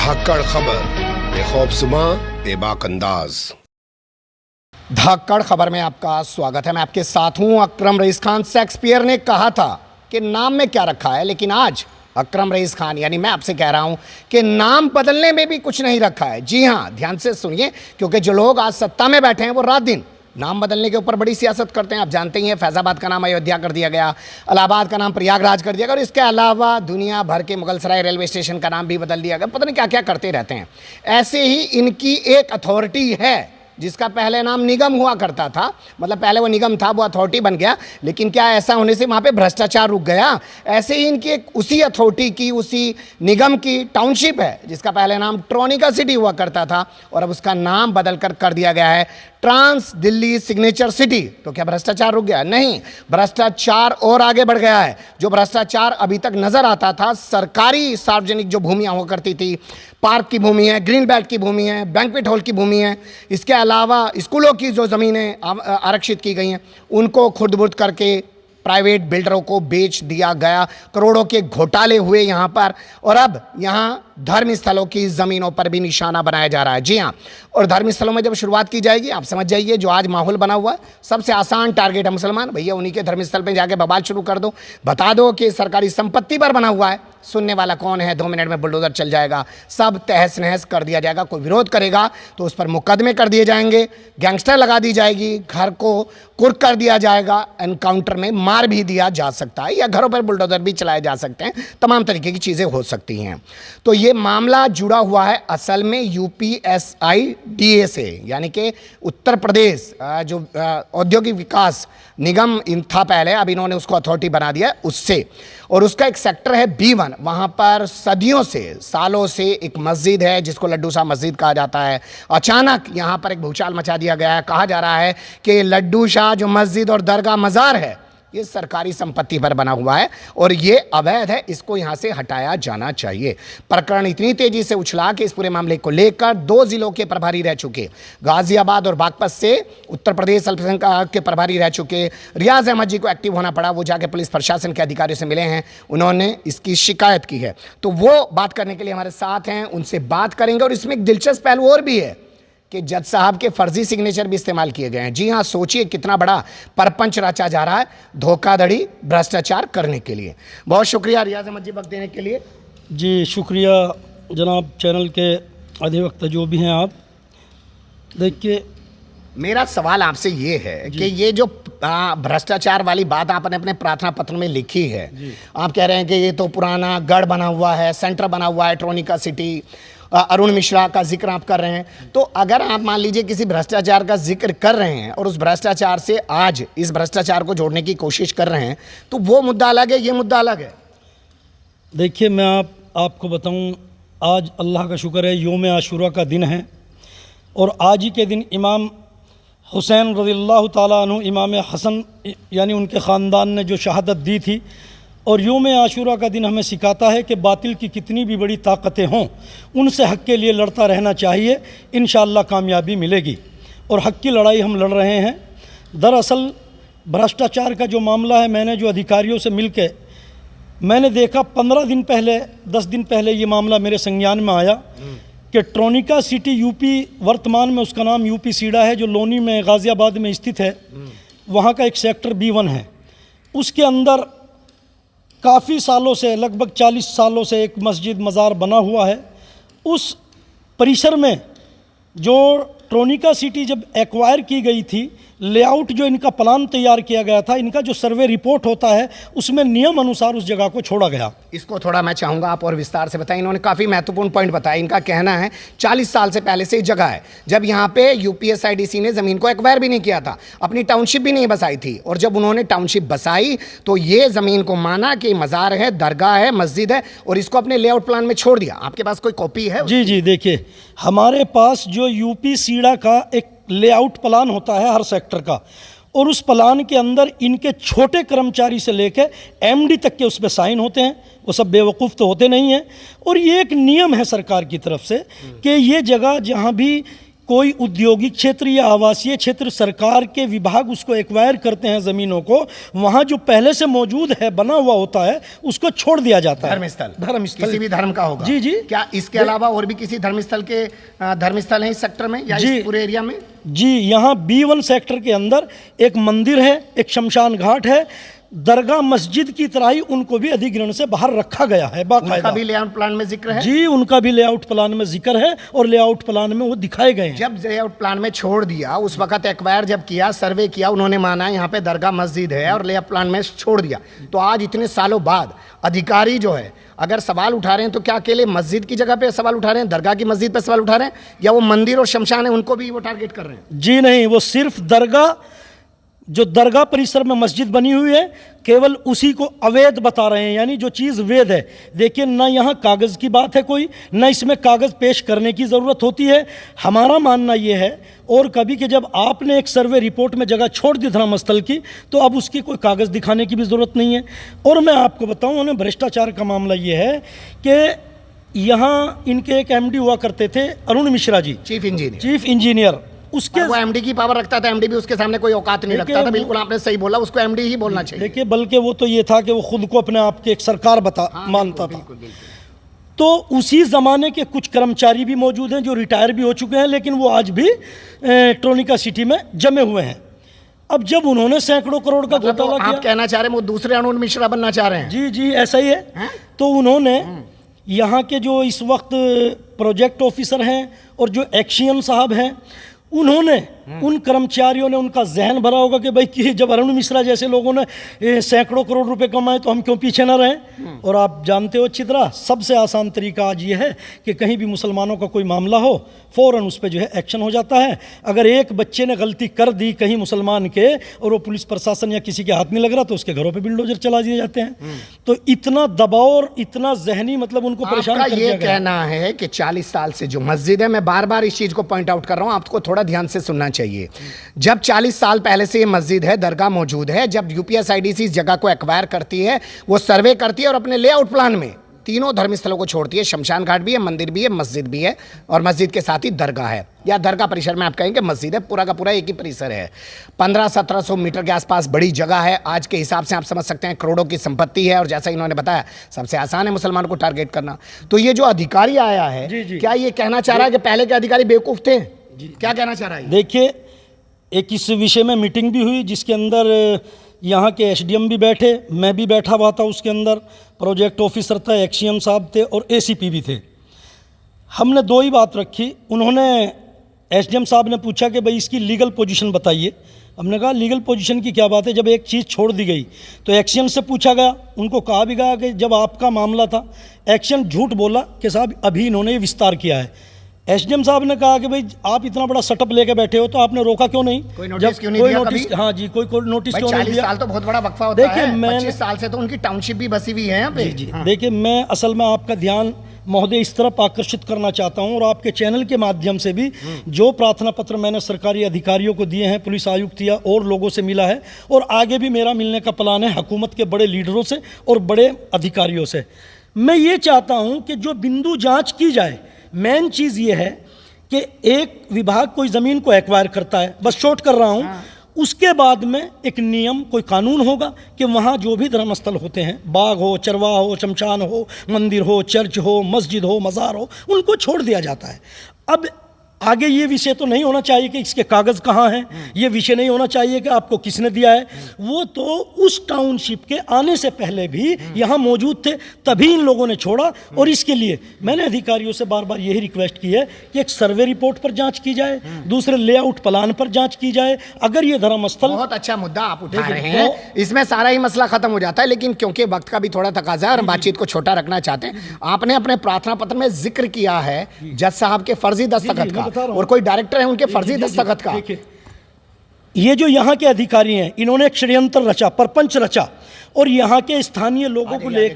धाकड़ खबर, बेखौफजुमा बेबाक अंदाज। धाकड़ खबर में आपका स्वागत है। मैं आपके साथ हूं अकरम रईस खान। शेक्सपियर ने कहा था कि नाम में क्या रखा है, लेकिन आज अकरम रईस खान यानी मैं आपसे कह रहा हूं कि नाम बदलने में भी कुछ नहीं रखा है। जी हां, ध्यान से सुनिए, क्योंकि जो लोग आज सत्ता में बैठे हैं वो रात दिन नाम बदलने के ऊपर बड़ी सियासत करते हैं। आप जानते ही हैं, फैज़ाबाद का नाम अयोध्या कर दिया गया, इलाहाबाद का नाम प्रयागराज कर दिया गया, और इसके अलावा दुनिया भर के मुगलसराय रेलवे स्टेशन का नाम भी बदल दिया गया। पता नहीं क्या क्या करते रहते हैं। ऐसे ही इनकी एक अथॉरिटी है जिसका पहले नाम निगम हुआ करता था, मतलब पहले वो निगम था, वो अथॉरिटी बन गया, लेकिन क्या ऐसा होने से वहाँ पे भ्रष्टाचार रुक गया? ऐसे ही इनकी एक उसी अथॉरिटी की, उसी निगम की टाउनशिप है जिसका पहले नाम ट्रोनिका सिटी हुआ करता था और अब उसका नाम बदल कर दिया गया है ट्रांस दिल्ली सिग्नेचर सिटी। तो क्या भ्रष्टाचार रुक गया? नहीं, भ्रष्टाचार और आगे बढ़ गया है। जो भ्रष्टाचार अभी तक नजर आता था, सरकारी सार्वजनिक जो भूमियां हुआ करती थी, पार्क की भूमि है, ग्रीन बेल्ट की भूमि है, बैंक्वेट हॉल की भूमि है, इसके अलावा स्कूलों की जो ज़मीनें आरक्षित की गई हैं, उनको खुर्द-बुर्द करके प्राइवेट बिल्डरों को बेच दिया गया। करोड़ों के घोटाले हुए यहाँ पर, और अब यहाँ धर्म स्थलों की ज़मीनों पर भी निशाना बनाया जा रहा है। जी हाँ, और धर्म स्थलों में जब शुरुआत की जाएगी, आप समझ जाइए, जो आज माहौल बना हुआ है, सबसे आसान टारगेट है मुसलमान। भैया उन्हीं के धर्म स्थल पर जाके बवाल शुरू कर दो, बता दो कि सरकारी संपत्ति पर बना हुआ है, सुनने वाला कौन है? 2 मिनट में बुलडोजर चल जाएगा, सब तहस नहस कर दिया जाएगा। कोई विरोध करेगा तो उस पर मुकदमे कर दिए जाएंगे, गैंगस्टर लगा दी जाएगी, घर को कुर्क कर दिया जाएगा, एनकाउंटर में मार भी दिया जा सकता है, या घरों पर बुलडोजर भी चलाए जा सकते हैं। तमाम तरीके की चीज़ें हो सकती हैं। तो ये मामला जुड़ा हुआ है असल में UPSIDA से, यानी कि उत्तर प्रदेश जो औद्योगिक विकास निगम था पहले, अब इन्होंने उसको अथॉरिटी बना दिया उससे। और उसका एक सेक्टर है B1। वहाँ पर सदियों से, सालों से एक मस्जिद है जिसको लड्डू शाह मस्जिद कहा जाता है। अचानक यहाँ पर एक भूचाल मचा दिया गया है। कहा जा रहा है कि लड्डू शाह जो मस्जिद और दरगाह मज़ार है, ये सरकारी संपत्ति पर बना हुआ है और ये अवैध है, इसको यहाँ से हटाया जाना चाहिए। प्रकरण इतनी तेजी से उछला कि इस पूरे मामले को लेकर 2 जिलों के प्रभारी रह चुके, गाजियाबाद और बागपत से उत्तर प्रदेश अल्पसंख्यक के प्रभारी रह चुके रियाज अहमद जी को एक्टिव होना पड़ा। वो जाके पुलिस प्रशासन के अधिकारियों से मिले हैं, उन्होंने इसकी शिकायत की है। तो वो बात करने के लिए हमारे साथ हैं, उनसे बात करेंगे। और इसमें एक दिलचस्प पहलू और भी है कि जज साहब के फर्जी सिग्नेचर भी इस्तेमाल किए गए हैं। जी हाँ, सोचिए कितना बड़ा परपंच रचा जा रहा है धोखाधड़ी, भ्रष्टाचार करने के लिए। बहुत शुक्रिया रियाज अहमद जी वक्त देने के लिए। जी शुक्रिया जनाब, चैनल के अधिवक्ता जो भी हैं आप। देखिए, मेरा सवाल आपसे ये है कि ये जो भ्रष्टाचार वाली बात आपने अपने प्रार्थना पत्र में लिखी है, आप कह रहे हैं कि ये तो पुराना गढ़ बना हुआ है, सेंटर बना हुआ है ट्रोनिका सिटी, अरुण मिश्रा का जिक्र आप कर रहे हैं। तो अगर आप मान लीजिए किसी भ्रष्टाचार का जिक्र कर रहे हैं और उस भ्रष्टाचार से आज इस भ्रष्टाचार को जोड़ने की कोशिश कर रहे हैं, तो वो मुद्दा अलग है, ये मुद्दा अलग है। देखिए, मैं आपको बताऊं, आज अल्लाह का शुक्र है योम आशूरा का दिन है, और आज ही के दिन इमाम हुसैन रज़ियल्लाहु ताला अन्हु, इमाम हसन यानी उनके ख़ानदान ने जो शहादत दी थी। और योम आशूरा का दिन हमें सिखाता है कि बातिल की कितनी भी बड़ी ताकतें हों, उनसे हक़ के लिए लड़ता रहना चाहिए, इंशाअल्लाह कामयाबी मिलेगी। और हक़ की लड़ाई हम लड़ रहे हैं। दरअसल भ्रष्टाचार का जो मामला है, मैंने जो अधिकारियों से मिल के मैंने देखा, 15 दिन पहले, 10 दिन पहले ये मामला मेरे संज्ञान में आया कि ट्रोनिका सिटी यूपी, वर्तमान में उसका नाम UP सीडा है, जो लोनी में गाज़ियाबाद में स्थित है, वहाँ का एक सेक्टर B1 है। उसके अंदर काफ़ी सालों से, लगभग 40 सालों से एक मस्जिद मज़ार बना हुआ है। उस परिसर में जो ट्रोनिका सिटी जब एक्वायर की गई थी, लेआउट जो इनका प्लान तैयार किया गया था, इनका जो सर्वे रिपोर्ट होता है, उसमें नियम अनुसार उस जगह को छोड़ा गया। इसको थोड़ा मैं चाहूँगा आप और विस्तार से बताएं। इन्होंने काफ़ी महत्वपूर्ण पॉइंट बताया। इनका कहना है 40 साल से पहले से ये जगह है, जब यहाँ पे UPSIDC ने ज़मीन को एक्वायर भी नहीं किया था, अपनी टाउनशिप भी नहीं बसाई थी, और जब उन्होंने टाउनशिप बसाई तो ये ज़मीन को माना कि मज़ार है, दरगाह है, मस्जिद है, और इसको अपने लेआउट प्लान में छोड़ दिया। आपके पास कोई कॉपी है? जी, देखिए, हमारे पास जो UP सीडा का एक लेआउट प्लान होता है हर सेक्टर का, और उस प्लान के अंदर इनके छोटे कर्मचारी से लेकर MD तक के उस पर साइन होते हैं। वो सब बेवकूफ़ तो होते नहीं हैं। और ये एक नियम है सरकार की तरफ से कि ये जगह जहाँ भी कोई औद्योगिक क्षेत्र या आवासीय क्षेत्र सरकार के विभाग उसको एक्वायर करते हैं ज़मीनों को, वहाँ जो पहले से मौजूद है बना हुआ होता है उसको छोड़ दिया जाता है। धर्मस्थल किसी भी धर्म का होगा। जी जी। क्या इसके अलावा और भी किसी धर्मस्थल है इस सेक्टर में या इस पूरे एरिया में? जी, यहाँ B1 सेक्टर के अंदर एक मंदिर है, एक शमशान घाट है, दरगाह मस्जिद की तरह ही उनको भी अधिग्रहण से बाहर रखा गया है बाकायदा। उनका भी लेआउट प्लान में जिक्र है? जी, उनका भी लेआउट प्लान में जिक्र है और लेआउट प्लान में वो दिखाए गए हैं। जब लेआउट प्लान में छोड़ दिया, उस वक्त एक्वायर जब किया, सर्वे किया, उन्होंने माना यहाँ पे दरगाह मस्जिद है और लेआउट प्लान में छोड़ दिया, तो आज इतने सालों बाद अधिकारी जो है अगर सवाल उठा रहे हैं तो क्या अकेले मस्जिद की जगह पे सवाल उठा रहे हैं, दरगाह की मस्जिद पे सवाल उठा रहे हैं, या वो मंदिर और शमशान है उनको भी वो टारगेट कर रहे हैं? जी नहीं, वो सिर्फ दरगाह, जो दरगाह परिसर में मस्जिद बनी हुई है, केवल उसी को अवैध बता रहे हैं, यानी जो चीज़ वैध है। देखिए, ना यहाँ कागज़ की बात है कोई, ना इसमें कागज़ पेश करने की ज़रूरत होती है। हमारा मानना ये है और कभी कि जब आपने एक सर्वे रिपोर्ट में जगह छोड़ दी धर्मस्थल की, तो अब उसकी कोई कागज़ दिखाने की भी ज़रूरत नहीं है। और मैं आपको बताऊँ, उन्हें भ्रष्टाचार का मामला ये है कि यहाँ इनके एक MD हुआ करते थे, अरुण मिश्रा जी, चीफ इंजीनियर। उसके वो MD की पावर रखता था, MD भी उसके सामने कोई औकात नहीं रखता था। बिल्कुल आपने सही बोला, उसको MD ही बोलना चाहिए। देखिए, बल्कि वो तो ये था कि वो खुद को अपने आप की एक सरकार मानता था। तो उसी ज़माने के कुछ कर्मचारी भी मौजूद हैं जो रिटायर भी हो चुके हैं, लेकिन वो आज भी ट्रोनिका सिटी में जमे हुए हैं। अब जब उन्होंने सैकड़ों करोड़ का घोटाला किया, आप कहना चाह रहे हैं वो दूसरे अरुण मिश्रा बनना चाह रहे हैं? जी जी, ऐसा ही है। तो उन्होंने यहाँ के जो इस वक्त प्रोजेक्ट ऑफिसर हैं और जो एक्शियन साहब हैं, उन्होंने, उन कर्मचारियों ने उनका जहन भरा होगा कि भाई कि जब अरुण मिश्रा जैसे लोगों ने सैकड़ों करोड़ रुपए कमाए तो हम क्यों पीछे ना रहें। और आप जानते हो अच्छी तरह, सबसे आसान तरीका आज ये है कि कहीं भी मुसलमानों का कोई मामला हो, फ़ौरन उस पर जो है एक्शन हो जाता है। अगर एक बच्चे ने गलती कर दी कहीं मुसलमान के और वो पुलिस प्रशासन या किसी के हाथ में लग रहा, तो उसके घरों पर बिल्डोजर चला दिए जाते हैं। तो इतना दबाव और इतना जहनी मतलब उनको परेशान कर दिया गया। कहना है कि 40 साल से जो मस्जिद है, मैं बार बार इस चीज़ को पॉइंट आउट कर रहा हूँ, आपको थोड़ा ध्यान से सुनना चाहिए। जब 40 साल पहले से ये मस्जिद है, दरगाह मौजूद है, जब UPSIDC इस जगह को एक्वायर करती है, वो सर्वे करती है और अपने लेआउट प्लान में तीनों धर्मस्थलों को छोड़ती है। शमशान घाट भी है, मंदिर भी है, मस्जिद भी है, और मस्जिद के साथ ही दरगाह है, या दरगाह परिसर में आप कहेंगे मस्जिद है, पूरा का पूरा एक ही परिसर है। 1500-1700 मीटर के आसपास बड़ी जगह है। आज के हिसाब से आप समझ सकते हैं करोड़ों की संपत्ति है, और जैसा इन्होंने बताया सबसे आसान है मुसलमानों को टारगेट करना। तो ये जो अधिकारी आया है, क्या ये कहना चाह रहा है कि पहले के अधिकारी बेवकूफ़ थे? क्या कहना चाह रहा है? देखिए, एक इस विषय में मीटिंग भी हुई जिसके अंदर यहाँ के SDM भी बैठे, मैं भी बैठा हुआ था, उसके अंदर प्रोजेक्ट ऑफिसर था, एक्शियन साहब थे और ACP भी थे। हमने दो ही बात रखी। उन्होंने, SDM साहब ने पूछा कि भाई इसकी लीगल पोजीशन बताइए। हमने कहा लीगल पोजीशन की क्या बात है, जब एक चीज़ छोड़ दी गई तो एक्शियन से पूछा गया, उनको कहा भी गया कि जब आपका मामला था, एक्शियन झूठ बोला कि साहब अभी इन्होंने ये विस्तार किया है। SDM साहब ने कहा कि भाई आप इतना बड़ा सेटअप लेके बैठे हो तो आपने रोका क्यों नहीं? कोई नोटिस क्यों नहीं दिया कभी? हाँ जी, कोई नोटिस क्यों नहीं दिया? 40 साल तो बहुत बड़ा वक्फा होता है। 25 साल से तो उनकी टाउनशिप भी बसी हुई है यहाँ पे। जी। देखिए, मैं असल में आपका ध्यान महोदय इस तरफ आकर्षित करना चाहता हूँ, और आपके चैनल के माध्यम से भी जो प्रार्थना पत्र मैंने सरकारी अधिकारियों को दिए हैं, पुलिस आयुक्त या और लोगों से मिला है, और आगे भी मेरा मिलने का प्लान है हुकूमत के बड़े लीडरों से और बड़े अधिकारियों से। मैं ये चाहता हूँ कि जो बिंदु जाँच की जाए, मेन चीज़ ये है कि एक विभाग कोई ज़मीन को एक्वायर करता है, बस शॉर्ट कर रहा हूँ, उसके बाद में एक नियम, कोई कानून होगा कि वहाँ जो भी धर्मस्थल होते हैं, बाग हो, चरवाह हो, शमशान हो, मंदिर हो, चर्च हो, मस्जिद हो, मज़ार हो, उनको छोड़ दिया जाता है। अब आगे ये विषय तो नहीं होना चाहिए कि इसके कागज़ कहाँ हैं, ये विषय नहीं होना चाहिए कि आपको किसने दिया है। वो तो उस टाउनशिप के आने से पहले भी यहाँ मौजूद थे, तभी इन लोगों ने छोड़ा। और इसके लिए मैंने अधिकारियों से बार बार यही रिक्वेस्ट की है कि एक सर्वे रिपोर्ट पर जांच की जाए, दूसरे लेआउट प्लान पर जांच की जाए। अगर ये धर्मस्थल, बहुत अच्छा मुद्दा आप उठा रहे हैं, इसमें सारा ही मसला खत्म हो जाता है, लेकिन क्योंकि वक्त का भी थोड़ा तकाजा है और बातचीत को छोटा रखना चाहते हैं, आपने अपने प्रार्थना पत्र में जिक्र किया है जज साहब के फर्जी दस्तखत का, और कोई डायरेक्टर है उनके फर्जी दस्तखत का। ये जो यहाँ के अधिकारी हैं, इन्होंने एक षड्यंत्र रचा, परपंच रचा और यहाँ के स्थानीय लोगों को ले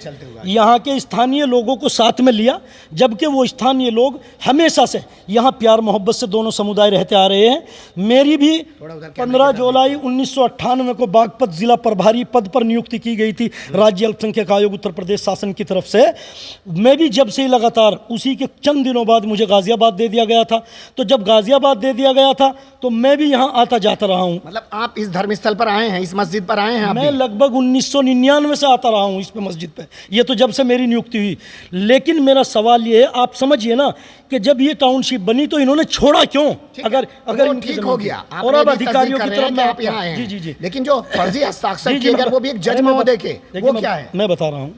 यहाँ के स्थानीय लोगों को साथ में लिया, जबकि वो स्थानीय लोग हमेशा से यहाँ प्यार मोहब्बत से दोनों समुदाय रहते आ रहे हैं। मेरी भी 15 जुलाई 1998 को बागपत जिला प्रभारी पद पर नियुक्ति की गई थी राज्य अल्पसंख्यक आयोग उत्तर प्रदेश शासन की तरफ से। मैं भी जब से लगातार, उसी के चंद दिनों बाद मुझे गाजियाबाद दे दिया गया था। तो जब गाजियाबाद दे दिया गया था तो मैं भी यहाँ आता जाता रहा हूँ। मतलब आप इस धर्मस्थल पर आए हैं, इस मस्जिद पर आए हैं? मैं लगभग 1999 से आता रहा हूँ इस पे मस्जिद पे, ये तो जब से मेरी नियुक्ति हुई। लेकिन मेरा सवाल ये है, आप समझिए ना कि जब ये टाउनशिप बनी तो इन्होंने छोड़ा क्यों? अगर ठीक हो गया और अब अधिकारियों की तरफ आप यहाँ आए हैं। जी, लेकिन जो फर्जी हस्ताक्षर किए गए वो भी एक जज महोदय के, वो क्या है? मैं बता रहा हूँ।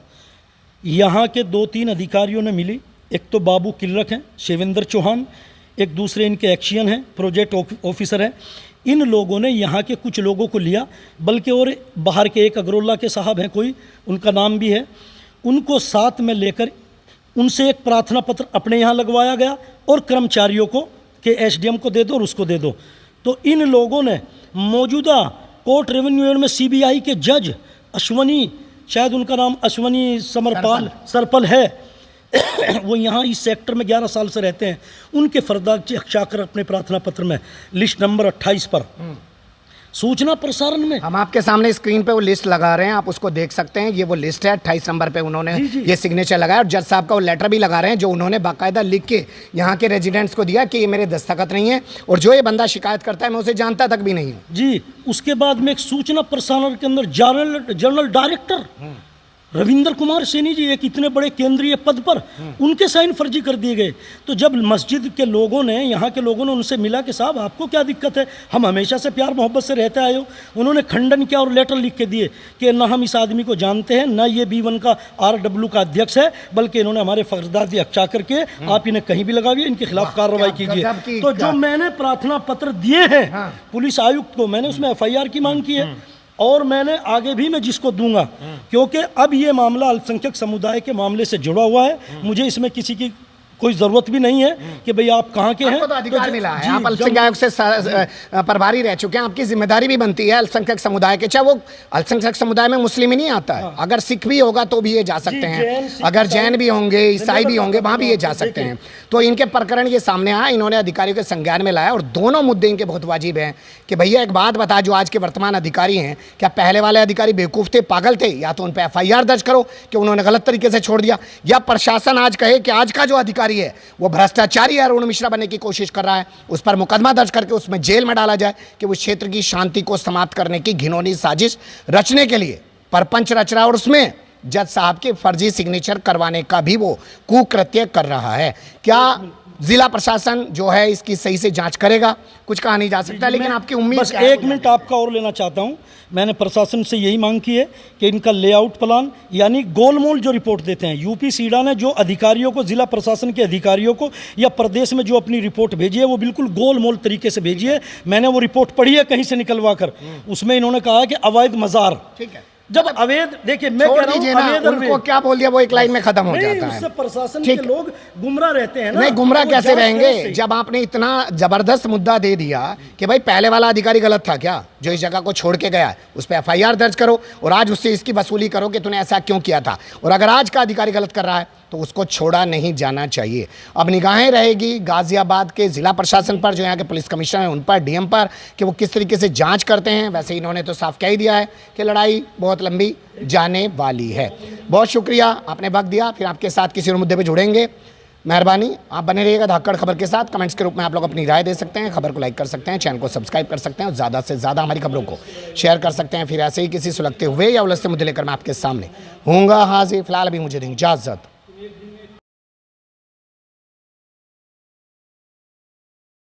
यहाँ के 2-3 अधिकारियों ने मिली, एक तो बाबू किल्लक हैं, शिवेंद्र चौहान, एक दूसरे इनके एक्शियन हैं, प्रोजेक्ट ऑफिसर हैं। इन लोगों ने यहाँ के कुछ लोगों को लिया, बल्कि और बाहर के एक अग्रोला के साहब हैं कोई, उनका नाम भी है, उनको साथ में लेकर उनसे एक प्रार्थना पत्र अपने यहाँ लगवाया गया और कर्मचारियों को कि एसडीएम को दे दो और उसको दे दो। तो इन लोगों ने मौजूदा कोर्ट रेवेन्यू में सीबीआई के जज अश्वनी, शायद उनका नाम अश्वनी समरपाल सरपल है, वो यहाँ इस सेक्टर में 11 साल से रहते हैं, उनके फर्दाचाकर अपने प्रार्थना पत्र में लिस्ट नंबर 28 पर सूचना प्रसारण में, हम आपके सामने स्क्रीन पे वो लिस्ट लगा रहे हैं, आप उसको देख सकते हैं। ये वो लिस्ट है, 28 नंबर पे उन्होंने ये सिग्नेचर लगाया और जज साहब का वो लेटर भी लगा रहे हैं जो उन्होंने बाकायदा लिख के यहाँ के रेजिडेंट्स को दिया कि ये मेरे दस्तखत नहीं है और जो ये बंदा शिकायत करता है मैं उसे जानता तक भी नहीं हूँ। जी, उसके बाद में एक सूचना प्रसारण के अंदर जनरल डायरेक्टर रविंद्र कुमार सैनी जी, एक इतने बड़े केंद्रीय पद पर, उनके साइन फर्जी कर दिए गए। तो जब मस्जिद के लोगों ने, यहाँ के लोगों ने उनसे मिला कि साहब आपको क्या दिक्कत है, हम हमेशा से प्यार मोहब्बत से रहते आए हो, उन्होंने खंडन किया और लेटर लिख के दिए कि ना हम इस आदमी को जानते हैं, ना ये B1 का RW का अध्यक्ष है, बल्कि इन्होंने हमारे फर्जदादी हक्षा करके आप इन्हें कहीं भी लगाइए, इनके खिलाफ कार्रवाई कीजिए। तो जो मैंने प्रार्थना पत्र दिए हैं पुलिस आयुक्त को, मैंने उसमें FIR की मांग की है और मैंने आगे भी मैं जिसको दूंगा, क्योंकि अब ये मामला अल्पसंख्यक समुदाय के मामले से जुड़ा हुआ है। मुझे इसमें किसी की कोई ज़रूरत भी नहीं है कि भाई आप कहाँ के हैं। तो अधिकार मिला है, आप अल्पसंख्यक आयोग से प्रभारी रह चुके हैं, आपकी जिम्मेदारी भी बनती है अल्पसंख्यक समुदाय के, चाहे वो अल्पसंख्यक समुदाय में मुस्लिम ही नहीं आता है, अगर सिख भी होगा तो भी ये जा सकते हैं, अगर जैन भी होंगे, ईसाई भी होंगे, वहाँ भी ये जा सकते हैं। तो इनके प्रकरण ये सामने आया, इन्होंने अधिकारियों के संज्ञान में लाया और दोनों मुद्दे इनके बहुत वाजिब हैं कि भैया एक बात बता, जो आज के वर्तमान अधिकारी हैं, क्या पहले वाले अधिकारी बेवकूफ़ थे, पागल थे, या तो उन पर FIR दर्ज करो कि उन्होंने गलत तरीके से छोड़ दिया, या प्रशासन आज कहे कि आज का जो अधिकारी है वो भ्रष्टाचारी अरुण मिश्रा बनने की कोशिश कर रहा है, उस पर मुकदमा दर्ज करके उसमें जेल में डाला जाए कि उस क्षेत्र की शांति को समाप्त करने की घिनौनी साजिश रचने के लिए परपंच रच रहा है और उसमें जज साहब के फर्जी सिग्नेचर करवाने का भी वो कुकृत्य कर रहा है। क्या जिला प्रशासन जो है इसकी सही से जांच करेगा? कुछ कहा नहीं जा सकता, लेकिन आपकी उम्मीद बस 1 मिनट आपका और लेना चाहता हूं। मैंने प्रशासन से यही मांग की है कि इनका लेआउट प्लान, यानी गोलमोल जो रिपोर्ट देते हैं, यूपी सीडा ने जो अधिकारियों को, जिला प्रशासन के अधिकारियों को या प्रदेश में जो अपनी रिपोर्ट भेजी है वो बिल्कुल गोलमोल तरीके से भेजी है। मैंने वो रिपोर्ट पढ़ी है कहीं से निकलवा कर, उसमें इन्होंने कहा है कि अवैध मज़ार, ठीक है, जब अवैध, देखिए मैं कह रहा हूं अवैध, उनको क्या बोल दिया वो एक लाइन में खत्म हो जाता है। उससे प्रशासन के लोग गुमराह रहते हैं ना। नहीं, गुमराह कैसे रहेंगे जब आपने इतना जबरदस्त मुद्दा दे दिया कि भाई पहले वाला अधिकारी गलत था क्या, जो इस जगह को छोड़ के गया, उस पर FIR दर्ज करो और आज उससे इसकी वसूली करो कि तूने ऐसा क्यों किया था, और अगर आज का अधिकारी गलत कर रहा है तो उसको छोड़ा नहीं जाना चाहिए। अब निगाहें रहेगी गाजियाबाद के जिला प्रशासन पर, जो यहाँ के पुलिस कमिश्नर हैं उन पर, DM पर, कि वो किस तरीके से जांच करते हैं। वैसे इन्होंने तो साफ कह ही दिया है कि लड़ाई बहुत लंबी जाने वाली है। बहुत शुक्रिया, आपने वक्त दिया, फिर आपके साथ किसी और मुद्दे पर जुड़ेंगे। मेहरबानी, आप बने रहिएगा धाकड़ खबर के साथ। कमेंट्स के रूप में आप लोग अपनी राय दे सकते हैं, खबर को लाइक कर सकते हैं, चैनल को सब्सक्राइब कर सकते हैं और ज़्यादा से ज़्यादा हमारी खबरों को शेयर कर सकते हैं। फिर ऐसे ही किसी सुलगते हुए या उलझते मुद्दे लेकर मैं आपके सामने हूँगा हाजिर। फिलहाल अभी मुझे दें इजाज़त।